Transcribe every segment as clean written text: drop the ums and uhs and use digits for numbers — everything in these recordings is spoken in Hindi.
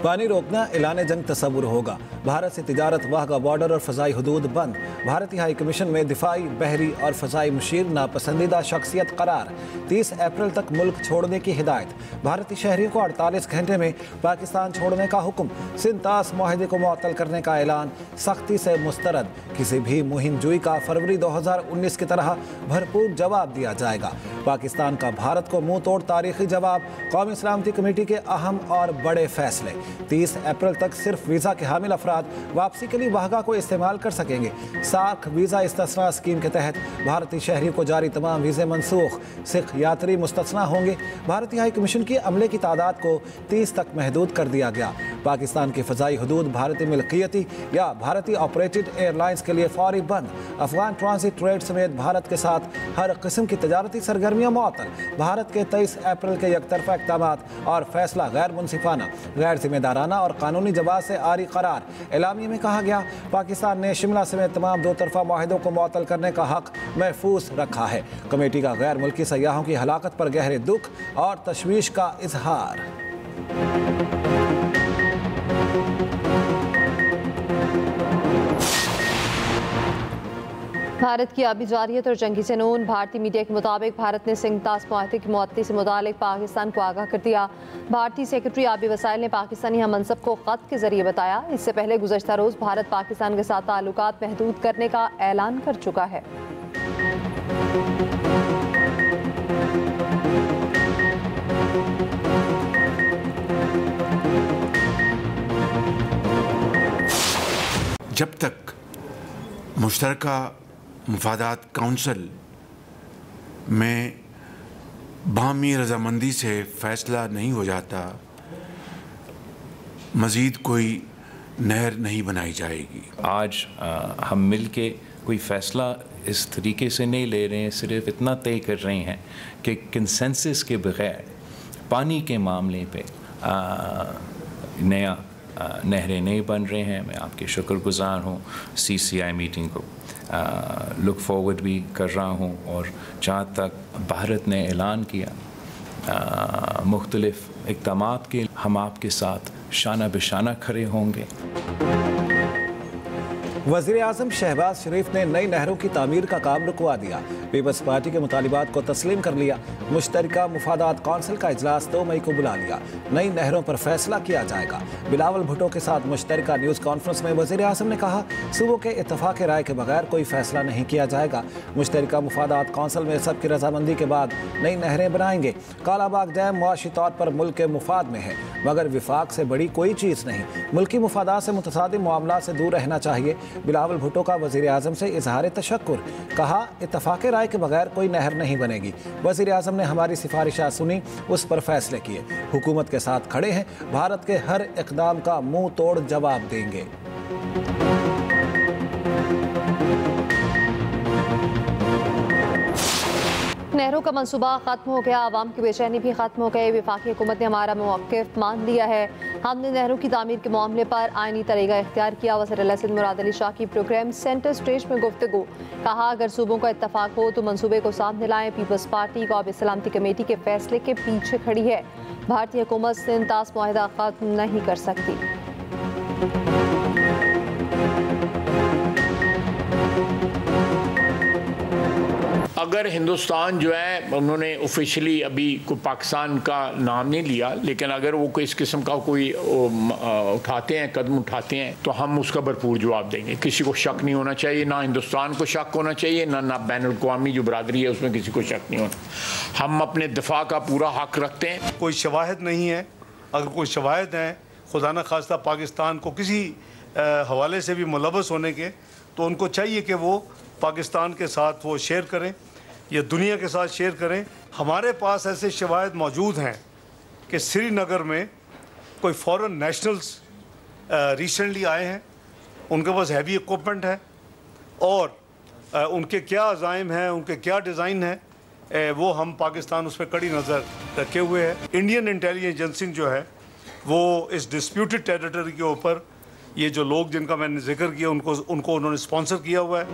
पानी रोकना ऐलान जंग तस्वुर होगा। भारत से तिजारत, वाघा बॉर्डर और फ़ज़ाई हदूद बंद। भारतीय हाई कमीशन में दिफाई, बहरी और फ़ज़ाई मुशीर नापसंदीदा शख्सियत करार। 30 अप्रैल तक मुल्क छोड़ने की हिदायत। भारतीय शहरियों को 48 घंटे में पाकिस्तान छोड़ने का हुक्म। सिंतास माहदे को मुअत्तल करने का ऐलान सख्ती से मुस्तरद। किसी भी मुहिम जुई का फरवरी 2019 की तरह भरपूर जवाब दिया जाएगा। पाकिस्तान का भारत को मुंह तोड़ तारीखी जवाब। कौमी सलामती कमेटी के अहम और बड़े फैसले। 30 अप्रैल तक सिर्फ वीज़ा के हामिल अफराद वापसी के लिए वाहगा को इस्तेमाल कर सकेंगे। सार्क वीज़ा इस्तिस्ना स्कीम के तहत भारतीय शहरियों को जारी तमाम वीज़े मनसूख। सिख यात्री मुस्तस्ना होंगे। भारतीय हाई कमीशन की अमले की तादाद को 30 तक महदूद कर दिया गया। पाकिस्तान की फ़ज़ाई हदूद भारतीय मिल्कियती या भारतीय ऑपरेटेड एयरलाइंस के लिए फौरी बंद। अफगान ट्रांसिट ट्रेड समेत भारत के साथ हर किस्म की तजारती सरगर्मियाँ मुअत्तल। भारत के 23 अप्रैल के यकतरफा इक़दामात और फैसला गैर मुनसिफाना, गैर जिम्मेदाराना और कानूनी जवाब से आरी करार। एलामिया में कहा गया, पाकिस्तान ने शिमला समेत तमाम दो तरफा माहिदों को मुअत्तल करने का हक महफूज रखा है। कमेटी का गैर मुल्की सयाहों की हलाकत पर गहरे दुख और तशवीश का इजहार। भारत की आबी जारियत और जंगी जुनून। भारतीय मीडिया के मुताबिक भारत ने सिंतास मुआहदे की मुअत्तली से मुतालिक पाकिस्तान को आगाह कर दिया। भारतीय सेक्रेटरी आबी वसाइल ने पाकिस्तानी हम मनसब को ख़त के जरिए बताया। इससे पहले गुज़श्ता रोज़ भारत पाकिस्तान के साथ ताल्लुकात महदूद करने का ऐलान कर चुका है। जब तक मुश्तरका मुफादात काउंसिल में बाहमी रजामंदी से फ़ैसला नहीं हो जाता, मज़ीद कोई नहर नहीं बनाई जाएगी। आज हम मिल के कोई फ़ैसला इस तरीके से नहीं ले रहे हैं, सिर्फ इतना तय कर रहे हैं कि कंसेंसस के बग़ैर पानी के मामले पे नया नहरें नहीं बन रहे हैं। मैं आपके शुक्रगुज़ार हूँ। CCI मीटिंग को लुक फॉरवर्ड भी कर रहा हूँ और जहाँ तक भारत ने ऐलान किया मुख्तलिफ इक़दामात के, हम आपके साथ शाना बिशाना खड़े होंगे। वज़ीर आज़म शहबाज शरीफ ने नई नहरों की तामीर का काम रुकवा दिया। पीपल्स पार्टी के मुतालिबात को तस्लीम कर लिया। मुश्तरका मुफादात कौंसिल का इजलास 2 मई को बुला लिया। नई नहरों पर फैसला किया जाएगा। बिलावल भुट्टो के साथ मुश्तरका न्यूज़ कॉन्फ्रेंस में वज़ीर आज़म ने कहा, सूबों के इत्तफाक़ राय के बगैर कोई फैसला नहीं किया जाएगा। मुश्तरका मुफादात कौंसिल में सबकी रजामंदी के बाद नई नहरें बनाएंगे। कालाबाग डैम मुआशी तौर पर मुल्क के मुफाद में है, मगर विफाक से बड़ी कोई चीज़ नहीं। मुल्की मुफादात से मुतसादिम मामला से दूर रहना चाहिए। बिलावल भुट्टो का वज़ीर आज़म से इजहार तशक्कुर। कहा, इत्तफाक़ राय के बगैर कोई नहर नहीं बनेगी। वज़ीर आज़म ने हमारी सिफारिशात सुनी, उस पर फैसले किए। हुकूमत के साथ खड़े हैं। भारत के हर इक़दाम का मुंह तोड़ जवाब देंगे। नहरों का मंसूबा ख़त्म हो गया, आवाम की बेचैनी भी ख़त्म हो गई। वफाकी हुकूमत ने हमारा मौक़िफ़ मान लिया है। हमने नहरों की तामीर के मामले पर आइनी तरीक़ा इख्तियार किया। वज़ीर सिंध मुराद अली शाह की प्रोग्राम सेंटर स्टेज में गुफ्तगू। कहा, अगर सूबों का इत्तफाक हो तो मंसूबे को सामने लाएं। पीपल्स पार्टी कौमी सलामती कमेटी के फैसले के पीछे खड़ी है। भारतीय हुकूमत सिंतास मुआहदा ख़त्म नहीं कर सकती। अगर हिंदुस्तान जो है, उन्होंने ऑफिशियली अभी कोई पाकिस्तान का नाम नहीं लिया, लेकिन अगर वो कोई इस किस्म का कोई उठाते हैं, कदम उठाते हैं, तो हम उसका भरपूर जवाब देंगे। किसी को शक नहीं होना चाहिए, ना हिंदुस्तान को शक होना चाहिए, ना बैनुल-अक़वामी जो बरादरी है उसमें किसी को शक नहीं होना। हम अपने दिफा का पूरा हक रखते हैं। कोई शवाहिद नहीं है। अगर कोई शवाहिद हैं खुदा न खास्ता पाकिस्तान को किसी हवाले से भी मुलव्वस होने के, तो उनको चाहिए कि वो पाकिस्तान के साथ वो शेयर करें या दुनिया के साथ शेयर करें। हमारे पास ऐसे शवाहिद मौजूद हैं कि श्रीनगर में कोई फॉरेन नेशनल्स रिसेंटली आए हैं, उनके पास हैवी इक्विपमेंट है और उनके क्या अज़ाइम हैं, उनके क्या डिज़ाइन हैं, वो हम पाकिस्तान उस पर कड़ी नज़र रखे हुए हैं। इंडियन इंटेलिजेंस एजेंसी जो है वो इस डिस्प्यूटेड टेरिटरी के ऊपर ये जो लोग जिनका मैंने जिक्र किया उनको उन्होंने स्पॉन्सर किया हुआ है।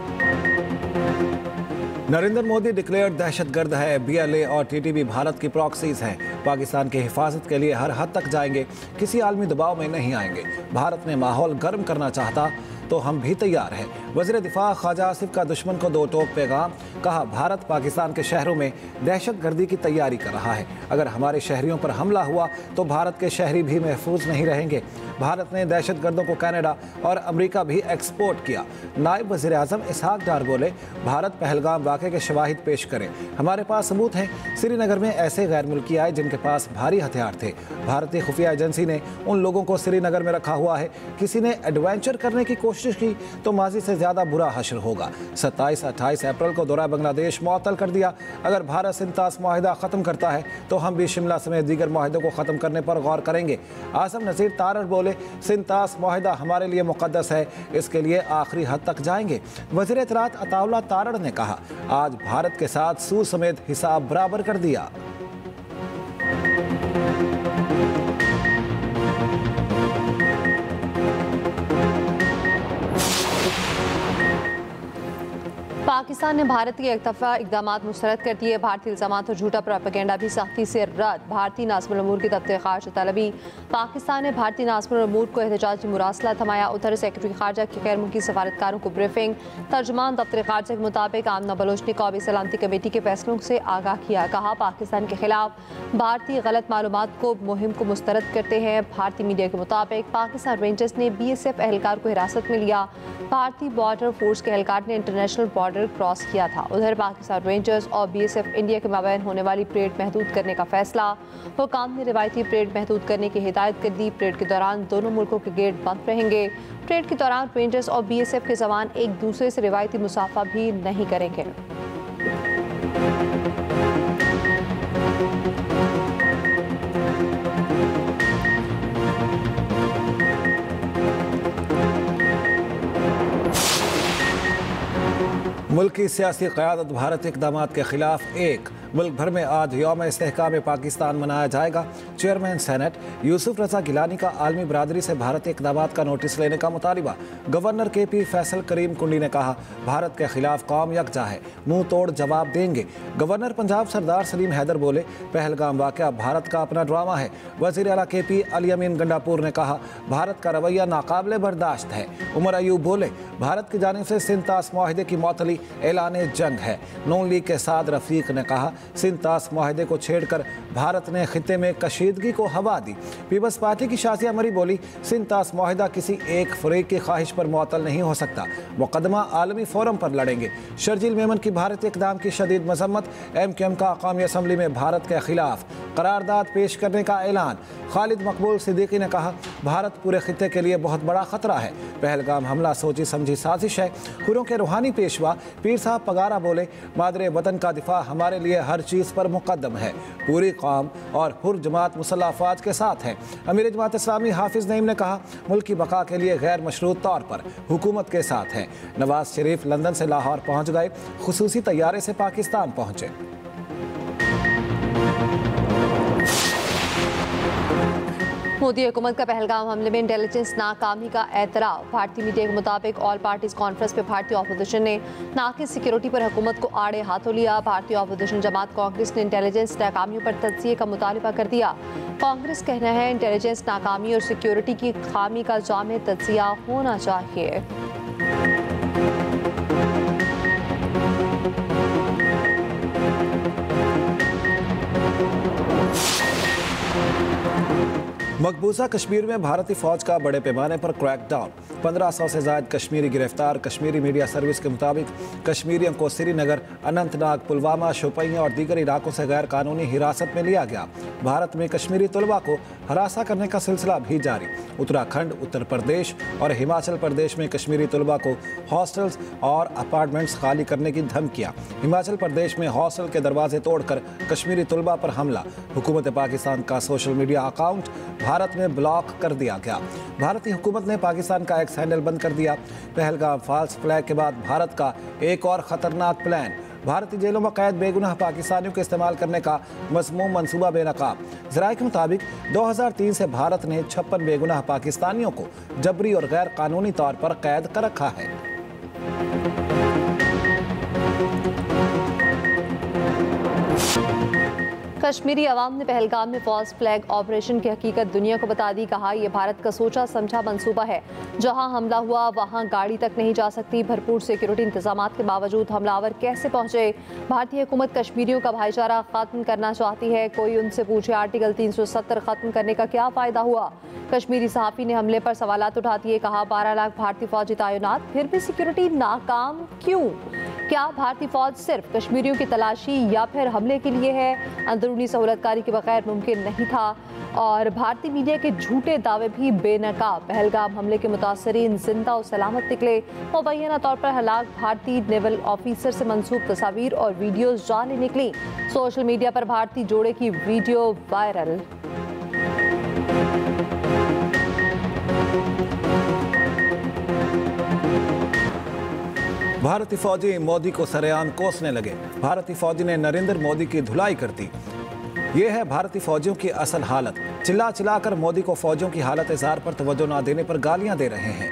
नरेंद्र मोदी डिक्लेयर्ड दहशतगर्द है। BLA और TTP भारत की प्रॉक्सीज हैं। पाकिस्तान की हिफाजत के लिए हर हद तक जाएंगे, किसी आलमी दबाव में नहीं आएंगे। भारत ने माहौल गर्म करना चाहता तो हम भी तैयार हैं। वज़ीर दिफा ख्वाजा आसिफ का दुश्मन को दो टोक पैगाम। कहा, भारत पाकिस्तान के शहरों में दहशतगर्दी की तैयारी कर रहा है। अगर हमारे शहरियों पर हमला हुआ तो भारत के शहरी भी महफूज नहीं रहेंगे। भारत ने दहशतगर्दों को कनाडा और अमेरिका भी एक्सपोर्ट किया। नायब वज़ीर आज़म इसहाक डार बोले, भारत पहलगाम वाक़े के शवाहिद पेश करे। हमारे पास सबूत हैं। श्रीनगर में ऐसे गैर मुल्की आए जिनके पास भारी हथियार थे। भारतीय खुफिया एजेंसी ने उन लोगों को श्रीनगर में रखा हुआ है। किसी ने एडवेंचर करने की कोशिश की तो माजी से ज्यादा बुरा हश्र होगा। 27-28 अप्रैल को दौरा बांग्लादेश मुअत्तल कर दिया। अगर भारत सिंतास मुआहिदा खत्म करता है तो हम भी शिमला समेत दीगर मुआहिदों को खत्म करने पर गौर करेंगे। आसम नज़ीर तारड़ बोले, सिंतास मुआहिदा हमारे लिए मुकद्दस है, इसके लिए आखिरी हद तक जाएंगे। वज़ीर इत्तलात अताउल्लाह तारड़ ने कहा, आज भारत के साथ सूद समेत हिसाब बराबर कर दिया। पाकिस्तान ने भारत के एकतरफा इकदाम मुस्तरद कर दिए। भारतीय इल्ज़ामात और झूठा प्रोपेगेंडा भी सख्ती से रद्द। भारतीय नाज़िमुल उमूर की दफ्तर ख़ारजा तलबी। पाकिस्तान ने भारतीय नाज़िमुल उमूर को एहतजाजी मुरासला थमाया। उधर सेक्रेटरी ख़ारजा की गैर मुल्की सफारतकारों को ब्रीफिंग। तर्जुमान दफ्तर ख़ारजा के मुताबिक आमना बलोच ने कौमी सलामती कमेटी के फैसलों से आगाह किया। कहा, पाकिस्तान के खिलाफ भारतीय गलत मालूमात को मुहिम को मुस्तरद करते हैं। भारतीय मीडिया के मुताबिक पाकिस्तान रेंजर्स ने BSF एहलकार को हिरासत में लिया। भारतीय बॉर्डर फोर्स के एहलकार ने इंटरनेशनल बॉर्डर क्रॉस किया था। उधर पाकिस्तान रेंजर्स और BSF इंडिया के माबैन होने वाली परेड महदूद करने का फैसला। हुकाम ने रिवायती परेड महदूद करने की हिदायत कर दी। परेड के दौरान दोनों मुल्कों के गेट बंद रहेंगे। परेड के दौरान रेंजर्स और BSF के जवान एक दूसरे से रिवायती मुसाफा भी नहीं करेंगे। मुल्क की सियासी क़यादत भारत इक़दामात के खिलाफ एक। मुल्क भर में आज यौम इस्तेहकाम पाकिस्तान मनाया जाएगा। चेयरमैन सेनेट यूसुफ रज़ा गिलानी का आलमी बरादरी से भारत इक़दामात का नोटिस लेने का मुतालिबा। गवर्नर KP फैसल करीम कुंडी ने कहा, भारत के खिलाफ कौम यकजा है, मुंह तोड़ जवाब देंगे। गवर्नर पंजाब सरदार सलीम हैदर बोले, पहलगाम वाक़या भारत का अपना ड्रामा है। वज़ीर आला KP अली अमीन गंडापुर ने कहा, भारत का रवैया नाकाबिले बर्दाश्त है। उमर अयूब बोले, भारत की जानिब से सिंतास मुआहिदे की मौतली ऐलान जंग है। नून लीग के साद रफीक ने कहा, सिंतास मुआहिदे को छेड़कर भारत ने खित्ते में कशीदगी को हवा दी। पीपल्स पार्टी की शाजिया मरी बोली, सिंतास मुआहिदा किसी एक फरीक की ख्वाहिश पर मुअत्तल नहीं हो सकता, मुकदमा आलमी फोरम पर लड़ेंगे। शर्जील मेमन की भारत इक़दाम की शदीद मजम्मत। MQM का कौमी असम्बली में भारत के खिलाफ करारदाद पेश करने का ऐलान। खालिद मकबूल सिद्दीकी ने कहा, भारत पूरे खित्ते के लिए बहुत बड़ा खतरा है। पहलगाम हमला सोची समझी साजिश है। हुर्रों के रूहानी पेशवा पीर साहब पगारा बोले, मादरे वतन का दिफा हमारे लिए हर चीज़ पर मुकद्दम है। पूरी कौम और हुर जमात मुसल्लह अफवाज के साथ है। अमीर जमात इस्लामी हाफिज नईम ने कहा, मुल्क की बका के लिए गैर मशरूत तौर पर हुकूमत के साथ है। नवाज शरीफ लंदन से लाहौर पहुँच गए, खुसूसी तैयारे से पाकिस्तान पहुँचे। मोदी हुकूमत का पहलगाम हमले में इंटेलिजेंस नाकामी का एतराफ़। भारतीय मीडिया के मुताबिक ऑल पार्टीज कॉन्फ्रेंस में भारतीय अपोजिशन ने नाक़िस सिक्योरिटी पर हुकूमत को आड़े हाथों लिया। भारतीय अपोजिशन जमात कांग्रेस ने इंटेलिजेंस नाकामियों पर तज्ज़िये का मुतालबा कर दिया। कांग्रेस कहना है, इंटेलिजेंस नाकामी और सिक्योरिटी की खामी का जामे तज्ज़िया होना चाहिए। मकबूजा कश्मीर में भारतीय फौज का बड़े पैमाने पर क्रैकडाउन। 1500 से ज़ायद कश्मीरी गिरफ्तार। कश्मीरी मीडिया सर्विस के मुताबिक कश्मीरियों को श्रीनगर, अनंतनाग, पुलवामा, शोपियां और दीगर इलाकों से गैर कानूनी हिरासत में लिया गया। भारत में कश्मीरी तलबा को हरासा करने का सिलसिला भी जारी। उत्तराखंड, उत्तर प्रदेश और हिमाचल प्रदेश में कश्मीरी तलबा को हॉस्टल्स और अपार्टमेंट्स खाली करने की धमकियां। हिमाचल प्रदेश में हॉस्टल के दरवाजे तोड़कर कश्मीरी तलबा पर हमला। हुकूमत पाकिस्तान का सोशल मीडिया अकाउंट भारत में ब्लॉक कर दिया गया। भारतीय हुकूमत ने पाकिस्तान का एक्स हैंडल बंद कर दिया। पहलगाम फॉल्स फ्लैग के बाद भारत का एक और खतरनाक प्लान। भारतीय जेलों में कैद बेगुनाह पाकिस्तानियों को इस्तेमाल करने का मज़मूम मंसूबा बेनकाब। ज़राए के मुताबिक 2003 से भारत ने 56 बेगुनाह पाकिस्तानियों को जबरी और गैर कानूनी तौर पर कैद कर रखा है। कश्मीरी अवाम ने पहलगाम में फॉल्स फ्लैग ऑपरेशन की हकीकत दुनिया को बता दी। कहा, यह भारत का सोचा समझा मंसूबा है। जहां हमला हुआ वहां गाड़ी तक नहीं जा सकती। भरपूर सिक्योरिटी इंतजाम के बावजूद हमलावर कैसे पहुंचे? भारतीय हुकूमत कश्मीरियों का भाईचारा खत्म करना चाहती है। कोई उनसे पूछे आर्टिकल 370 खत्म करने का क्या फायदा हुआ? कश्मीरी सहाफी ने हमले पर सवालात उठा दिए। कहा, 12 लाख भारतीय फौजी तैनात, फिर भी सिक्योरिटी नाकाम क्यों? क्या भारतीय फौज सिर्फ कश्मीरियों की तलाशी या फिर हमले के लिए है? अंदरूनी सहूलतकारी के बगैर मुमकिन नहीं था। और भारतीय मीडिया के झूठे दावे भी बेनकाब। पहलगाम हमले के मुतासरीन जिंदा और सलामत निकले। मुबैना तौर पर हलाक भारतीय नेवल ऑफिसर से मंसूब तस्वीर और वीडियोज जाली निकली। सोशल मीडिया पर भारतीय जोड़े की वीडियो वायरल। भारतीय फौजी मोदी को सरेआम कोसने लगे। भारतीय फौजी ने नरेंद्र मोदी की धुलाई कर दी। ये है भारतीय फौजियों की असल हालत। चिल्ला चिल्लाकर मोदी को फौजियों की हालत इज़हार पर तवज्जो न देने पर गालियां दे रहे हैं।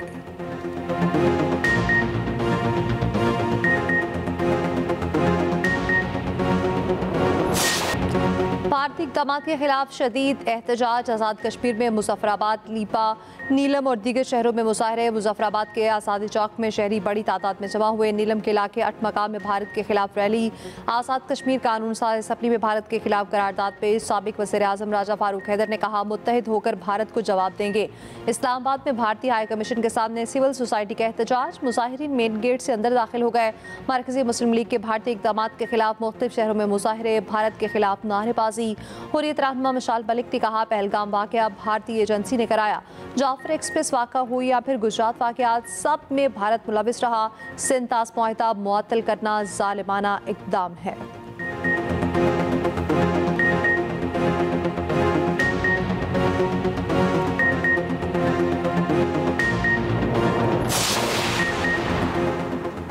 भारतीय इक़दाम के खिलाफ शदीद एहतजाज। आज़ाद कश्मीर में मुजफ्फराबाद, लीपा, नीलम और दीगर शहरों में मुजाहरे। मुजफ्फराबाद के आज़ादी चौक में शहरी बड़ी तादाद में जमा हुए। नीलम के इलाके 8 मकाम में भारत के खिलाफ रैली। आज़ाद कश्मीर कानून साज असम्बली में भारत के खिलाफ करारदाद पेश। साबिक वज़ीर आज़म राजा फारूक हैदर ने कहा, मुत्तहिद होकर भारत को जवाब देंगे। इस्लामाबाद में भारतीय हाई कमीशन के सामने सिविल सोसाइटी का एहतजाज। मुजाहिरीन मेन गेट से अंदर दाखिल हो गए। मरकजी मुस्लिम लीग के भारतीय इक़दाम के खिलाफ मुख्तलिफ शहरों में मुजाहरे। भारत के खिलाफ नारेबाजी। हुर्रियत रहनुमा मशाल मलिक ने कहा, पहलगाम वाक़या भारतीय एजेंसी ने कराया। जाफर एक्सप्रेस वाक़ा हुई या फिर गुजरात वाक़यात, सब में भारत मुलविस रहा। सिंतास मुआहदा मुअत्तल करना जालिमाना इक़दाम है।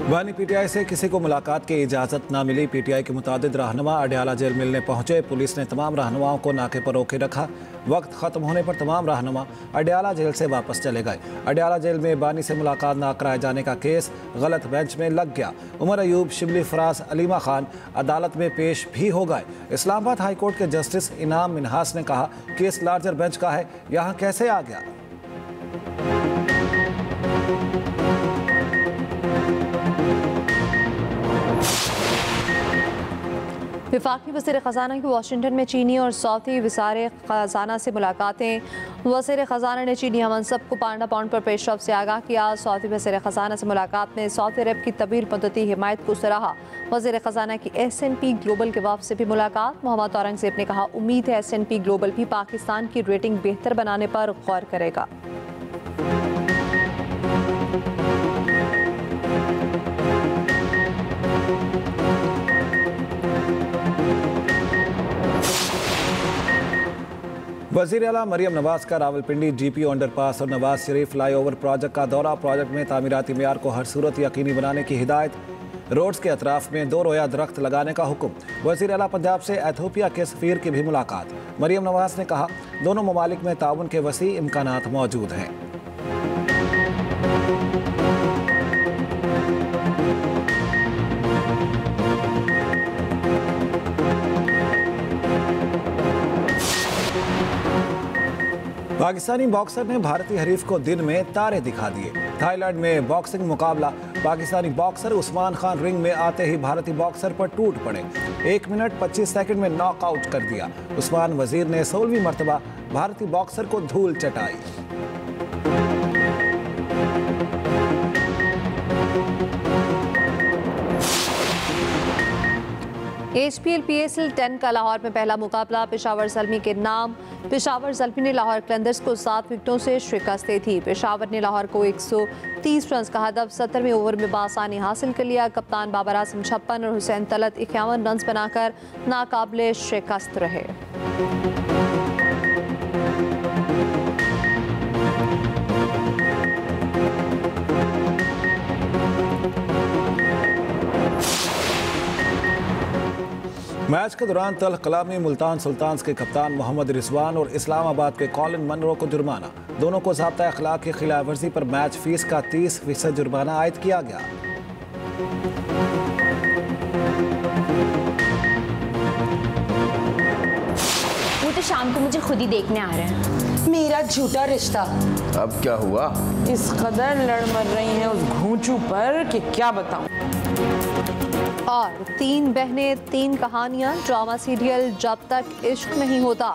बानी पीटीआई से किसी को मुलाकात की इजाज़त न मिली। पीटीआई के मुतादिद रहनुमा अडयाला जेल मिलने पहुंचे। पुलिस ने तमाम रहनुमाओं को नाके पर रोके रखा। वक्त ख़त्म होने पर तमाम रहनुमा अडयाला जेल से वापस चले गए। अडयाला जेल में बानी से मुलाकात न कराए जाने का केस गलत बेंच में लग गया। उमर अयूब, शिबली फराज, अलीमा खान अदालत में पेश भी हो गए। इस्लामाबाद हाई कोर्ट के जस्टिस इनाम मिनहास ने कहा, केस लार्जर बेंच का है, यहाँ कैसे आ गया? वफाकी वज़ीर ख़ज़ाना की वाशिंगटन में चीनी और सऊदी वज़ीर ख़ज़ाना से मुलाकातें। वज़ीर ख़ज़ाना ने चीनी हमनसब को पांडा पाउंड पर पेशरफ से आगाह किया। सऊदी वज़ीर ख़ज़ाना से मुलाकात में सऊदी अरब की तवील मुद्दती हिमायत को सराहा। वज़ीर ख़ज़ाना की S&P ग्लोबल के वफ़द से भी मुलाकात। मोहम्मद औरंगज़ेब ने कहा, उम्मीद है S&P ग्लोबल भी पाकिस्तान की रेटिंग बेहतर बनाने पर गौर करेगा। वज़ीर आला मरियम नवाज का रावलपिंडी GPO अंडरपास और नवाज शरीफ फ्लाईओवर प्रोजेक्ट का दौरा। प्रोजेक्ट में तामीराती मेयार को हर सूरत यकीनी बनाने की हिदायत। रोड्स के अतराफ में 2 रोया दरख्त लगाने का हुक्म। वज़ीर आला पंजाब से एथियोपिया के सफ़ीर की भी मुलाकात। मरियम नवाज ने कहा, दोनों ममालिक में ताउन के वसी इम्कानात मौजूद हैं। पाकिस्तानी बॉक्सर ने भारतीय हरीफ को दिन में तारे दिखा दिए। थाईलैंड में बॉक्सिंग मुकाबला। पाकिस्तानी बॉक्सर उस्मान खान रिंग में आते ही भारतीय बॉक्सर पर टूट पड़े। 1 मिनट 25 सेकंड में नॉकआउट कर दिया। उस्मान वजीर ने 16वीं मरतबा भारतीय बॉक्सर को धूल चटाई। HPL PSL 10 का लाहौर में पहला मुकाबला पेशावर ज़ल्मी के नाम। पेशावर ज़ल्मी ने लाहौर कलंदर्स को 7 विकेटों से शिकस्त दी थी। पेशावर ने लाहौर को 130 रन का हदफ 70वें ओवर में बासानी हासिल कर लिया। कप्तान बाबर आजम 56 और हुसैन तलत 51 रन बनाकर नाकाबिले शिकस्त रहे। मैच के दौरान तल्ख कलामी मुल्तान सुल्तान्स के कप्तान मोहम्मद रिजवान और इस्लामाबाद के कॉलिन मनरो को जुर्माना। दोनों को ज़ाब्ता अखलाक की खिलाफ वर्जी पर मैच फीस का 30% जुर्माना आयद किया गया। शाम को मुझे खुद ही देखने आ रहे हैं। मेरा झूठा रिश्ता। अब क्या हुआ? इस कदर लड़ मर रही हैं उस घूंचू पर कि क्या बताऊं। और 3 बहनें 3 कहानियां ड्रामा सीरियल जब तक इश्क नहीं होता।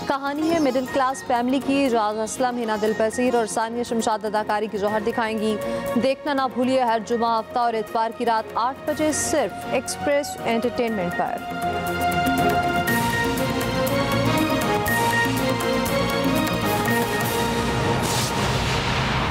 कहानी है मिडिल क्लास फैमिली की। राज असलम, हिना दिलपसीर और सानिया शमशाद अदाकारी की जौहर दिखाएंगी। देखना ना भूलिए हर जुमा, हफ्ता और इतवार की रात 8 बजे सिर्फ एक्सप्रेस एंटरटेनमेंट पर।